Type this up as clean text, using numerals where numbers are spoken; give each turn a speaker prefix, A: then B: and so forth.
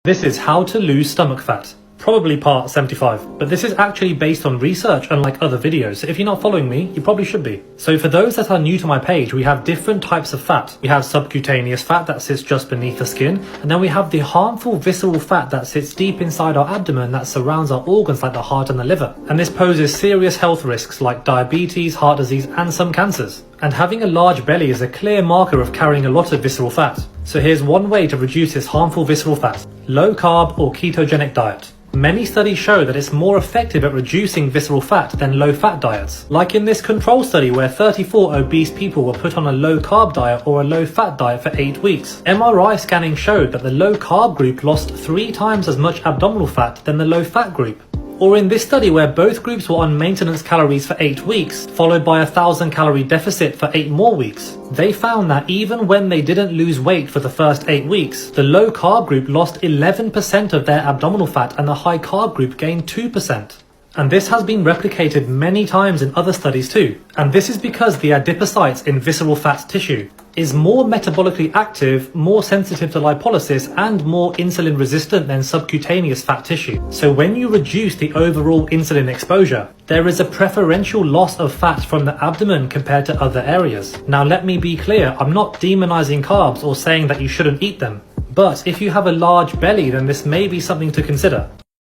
A: This is how to lose stomach fat, probably part 75, but this is actually based on research unlike other videos, so if you're not following me, you probably should be. So for those that are new to my page, we have different types of fat. We have subcutaneous fat that sits just beneath the skin, and then we have the harmful visceral fat that sits deep inside our abdomen that surrounds our organs like the heart and the liver. And this poses serious health risks like diabetes, heart disease, and some cancers. And having a large belly is a clear marker of carrying a lot of visceral fat. So here's one way to reduce this harmful visceral fat: low carb or ketogenic diet. Many studies show that it's more effective at reducing visceral fat than low fat diets. Like in this control study where 34 obese people were put on a low carb diet or a low fat diet for 8 weeks. MRI scanning showed that the low carb group lost 3 times as much abdominal fat than the low fat group. Or in this study where both groups were on maintenance calories for 8 weeks, followed by a 1,000 calorie deficit for 8 more weeks, they found that even when they didn't lose weight for the first 8 weeks, the low carb group lost 11% of their abdominal fat and the high carb group gained 2%. And this has been replicated many times in other studies too. And this is because the adipocytes in visceral fat tissue is more metabolically active, more sensitive to lipolysis, and more insulin resistant than subcutaneous fat tissue. So when you reduce the overall insulin exposure, there is a preferential loss of fat from the abdomen compared to other areas. Now let me be clear, I'm not demonizing carbs or saying that you shouldn't eat them. But if you have a large belly, then this may be something to consider.